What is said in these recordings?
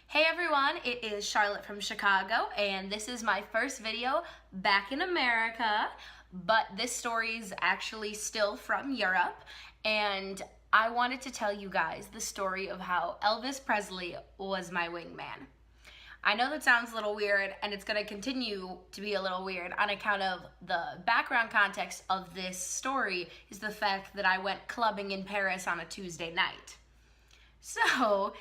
Hey everyone, it is Charlotte from Chicago, and this is my first video back in America, but this story is actually still from Europe, and I wanted to tell you guys the story of how Elvis Presley was my wingman. I know that sounds a little weird, and it's going to continue to be a little weird on account of the background context of this story is the fact that I went clubbing in Paris on a Tuesday night. So,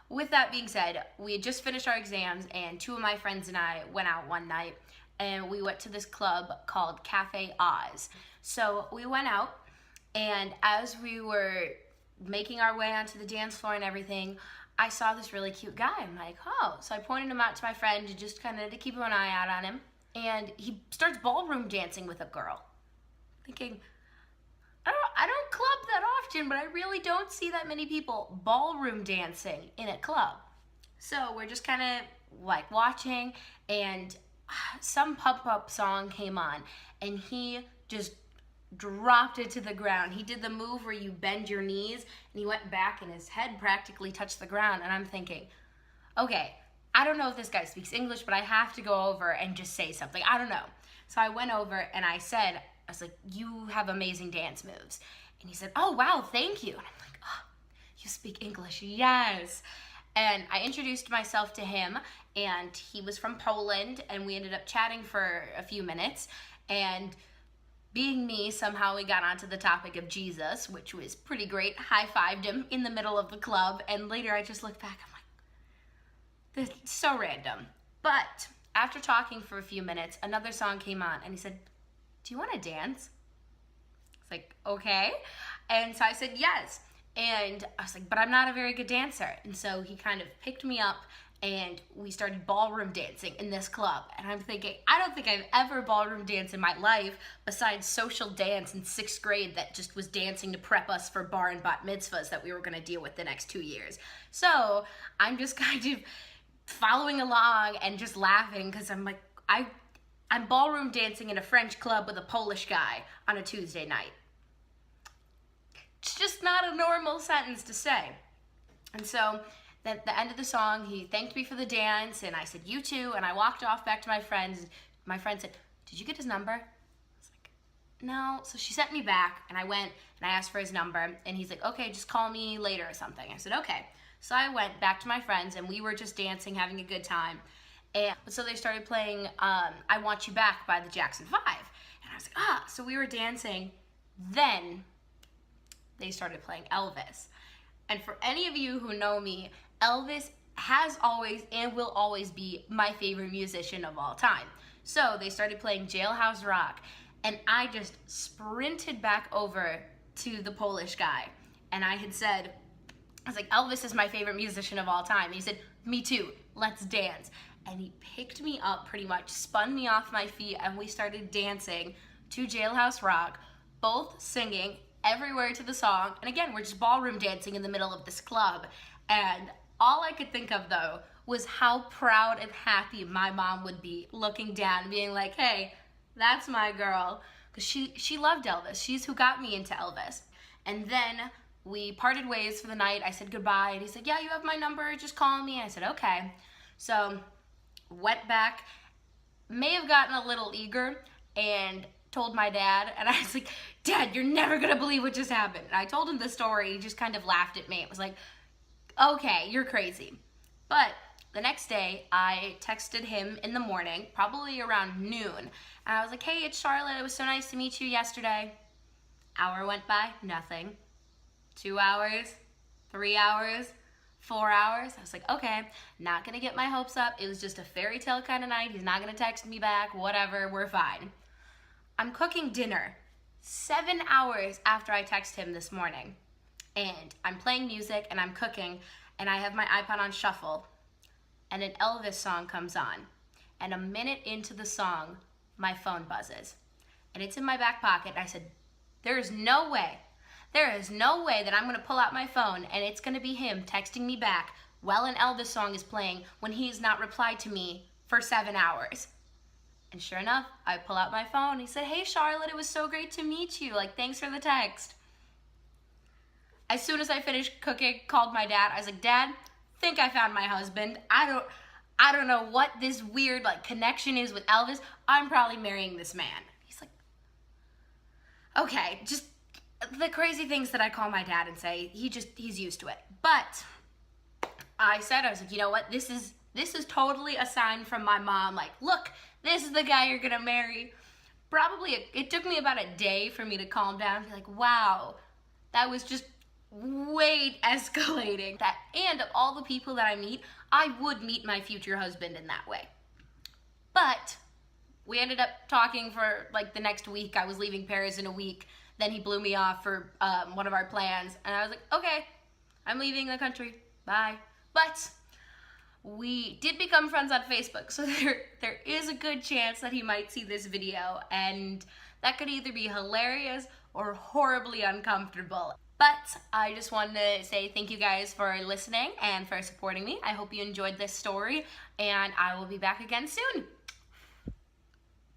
with that being said, we had just finished our exams and two of my friends and I went out one night and we went to this club called Cafe Oz. So we went out, and as we were making our way onto the dance floor and everything, I saw this really cute guy. I'm like, oh. So I pointed him out to my friend to just kind of to keep an eye out on him. And he starts ballroom dancing with a girl. Thinking, I don't club that often, but I really don't see that many people ballroom dancing in a club. So we're just kind of like watching, and some pump-up song came on, and he just dropped it to the ground. He did the move where you bend your knees, and he went back, and his head practically touched the ground, and I'm thinking, okay, I don't know if this guy speaks English, but I have to go over and just say something. I don't know. So I went over, and I was like, you have amazing dance moves. And he said, oh, wow, thank you. And I'm like, oh, you speak English, yes. And I introduced myself to him, and he was from Poland, and we ended up chatting for a few minutes. And being me, somehow we got onto the topic of Jesus, which was pretty great. High-fived him in the middle of the club, and later I just looked back, I'm like, this is so random. But after talking for a few minutes, another song came on, and he said, do you want to dance? It's like, okay. And so I said, yes. And I was like, but I'm not a very good dancer. And so he kind of picked me up, and we started ballroom dancing in this club. And I'm thinking, I don't think I've ever ballroom danced in my life besides social dance in 6th grade that just was dancing to prep us for bar and bat mitzvahs that we were going to deal with the next 2 years. So I'm just kind of following along and just laughing because I'm like, I'm ballroom dancing in a French club with a Polish guy on a Tuesday night. It's just not a normal sentence to say. And so at the end of the song, he thanked me for the dance, and I said, you too, and I walked off back to my friends. My friend said, did you get his number? I was like, no. So she sent me back, and I went and I asked for his number, and he's like, okay, just call me later or something. I said, okay. So I went back to my friends, and we were just dancing, having a good time. And so they started playing I Want You Back by the Jackson 5. And I was like, so we were dancing. Then they started playing Elvis. And for any of you who know me, Elvis has always and will always be my favorite musician of all time. So they started playing Jailhouse Rock, and I just sprinted back over to the Polish guy. And I was like, Elvis is my favorite musician of all time. And he said, me too, let's dance. And he picked me up pretty much, spun me off my feet, and we started dancing to Jailhouse Rock, both singing every word to the song. And again, we're just ballroom dancing in the middle of this club. And all I could think of, though, was how proud and happy my mom would be looking down, being like, hey, that's my girl. Because she loved Elvis. She's who got me into Elvis. And then we parted ways for the night. I said goodbye, and he said, yeah, you have my number, just call me. I said, okay. So went back, may have gotten a little eager, and told my dad, and I was like, Dad, you're never gonna believe what just happened. And I told him the story, he just kind of laughed at me. It was like, okay, you're crazy. But the next day, I texted him in the morning, probably around noon, and I was like, hey, it's Charlotte, it was so nice to meet you yesterday. Hour went by, nothing. 2 hours, 3 hours, 4 hours. I was like, okay, not gonna get my hopes up. It was just a fairy tale kind of night. He's not gonna text me back, whatever, we're fine. I'm cooking dinner 7 hours after I text him this morning. And I'm playing music and I'm cooking, and I have my iPod on shuffle, and an Elvis song comes on. And a minute into the song, my phone buzzes. And it's in my back pocket. I said, there is no way that I'm gonna pull out my phone and it's gonna be him texting me back while an Elvis song is playing when he's not replied to me for 7 hours. And sure enough, I pull out my phone. He said, hey Charlotte, it was so great to meet you. Like, thanks for the text. As soon as I finished cooking, called my dad. I was like, Dad, think I found my husband. I don't know what this weird like connection is with Elvis. I'm probably marrying this man. He's like, okay, just the crazy things that I call my dad and say, he's used to it. But I was like, you know what? This is totally a sign from my mom. Like, look, this is the guy you're gonna marry. Probably, it took me about a day for me to calm down and be like, wow, that was just way escalating. And of all the people that I meet, I would meet my future husband in that way. But we ended up talking for like the next week. I was leaving Paris in a week. Then he blew me off for one of our plans. And I was like, okay, I'm leaving the country. Bye. But we did become friends on Facebook, so there is a good chance that he might see this video, and that could either be hilarious or horribly uncomfortable. But I just wanted to say thank you guys for listening and for supporting me. I hope you enjoyed this story, and I will be back again soon.